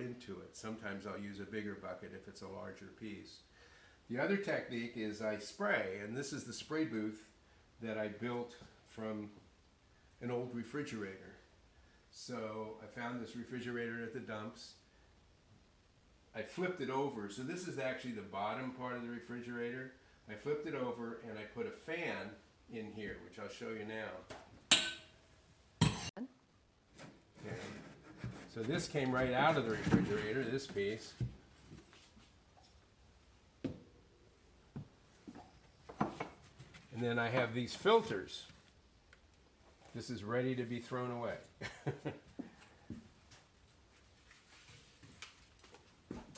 into it. Sometimes I'll use a bigger bucket if it's a larger piece. The other technique is I spray, and this is the spray booth that I built from an old refrigerator. So I found this refrigerator at the dumps. I flipped it over, so this is actually the bottom part of the refrigerator. I flipped it over and I put a fan in here, which I'll show you now. Okay. So this came right out of the refrigerator, this piece. And then I have these filters. This is ready to be thrown away.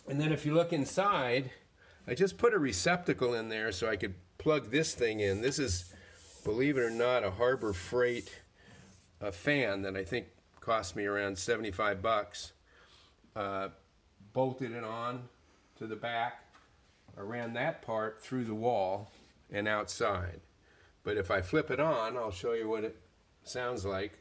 And then if you look inside, I just put a receptacle in there so I could plug this thing in. This is, believe it or not, a Harbor Freight fan that I think cost me around 75 bucks. Bolted it on to the back. I ran that part through the wall and outside. But if I flip it on, I'll show you what it sounds like.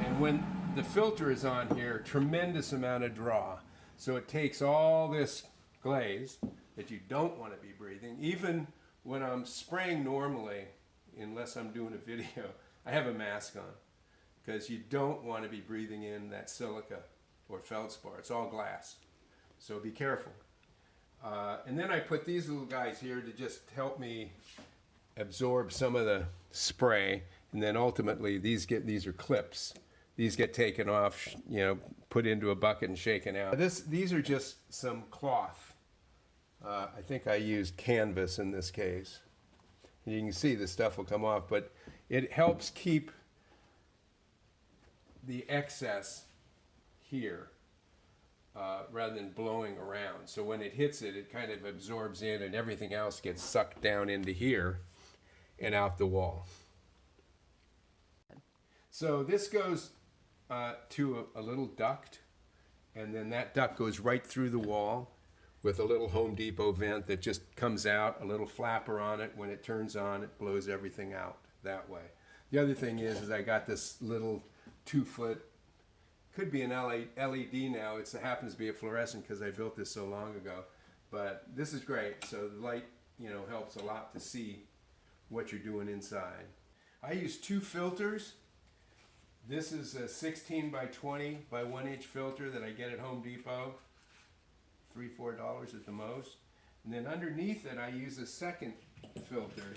And when the filter is on here, tremendous amount of draw. So it takes all this glaze that you don't want to be breathing. Even when I'm spraying normally, unless I'm doing a video, I have a mask on because you don't want to be breathing in that silica or feldspar. It's all glass, so be careful. And then I put these little guys here to just help me absorb some of the spray, and then ultimately these are clips. These get taken off, you know, put into a bucket and shaken out. These are just some cloth. I think I used canvas in this case. And you can see the stuff will come off, but it helps keep the excess here rather than blowing around. So when it hits it, it kind of absorbs in and everything else gets sucked down into here and out the wall. So this goes to a little duct, and then that duct goes right through the wall with a little Home Depot vent that just comes out, a little flapper on it. When it turns on, it blows everything out that way. The other thing is I got this little 2-foot, could be an LED now. It happens to be a fluorescent because I built this so long ago. But this is great. So the light, you know, helps a lot to see what you're doing inside. I use 2 filters. This is a 16 by 20 by 1 inch filter that I get at Home Depot. $3-4 at the most. And then underneath it I use a second filter.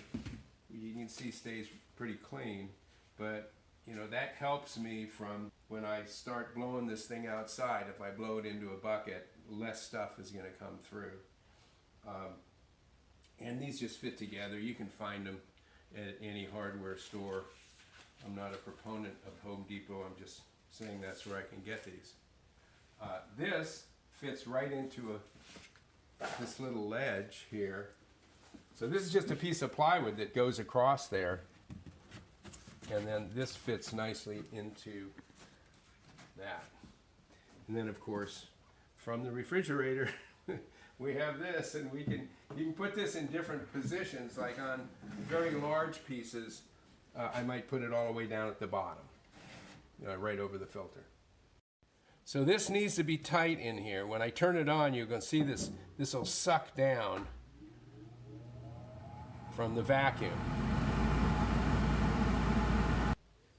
You can see stays pretty clean, but you know, that helps me from when I start blowing this thing outside. If I blow it into a bucket, less stuff is going to come through. And these just fit together. You can find them at any hardware store. I'm not a proponent of Home Depot. I'm just saying that's where I can get these. This fits right into this little ledge here. So this is just a piece of plywood that goes across there. And then this fits nicely into that. And then of course, from the refrigerator, we have this, and you can put this in different positions. Like on very large pieces, I might put it all the way down at the bottom, right over the filter. So this needs to be tight in here. When I turn it on, you're going to see this will suck down from the vacuum.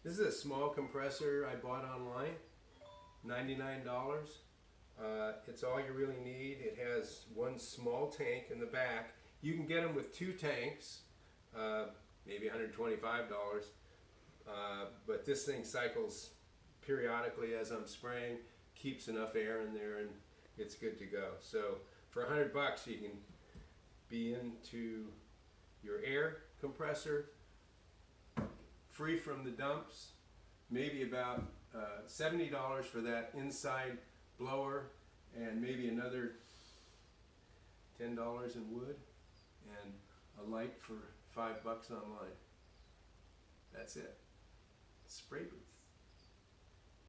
This is a small compressor I bought online, $99. It's all you really need. It has one small tank in the back. You can get them with 2 tanks, maybe $125. But this thing cycles periodically as I'm spraying, keeps enough air in there, and it's good to go. So for $100 you can be into your air compressor, free from the dumps, maybe about $70 for that inside blower, and maybe another $10 in wood, and a light for $5 online. That's it. Spray booth.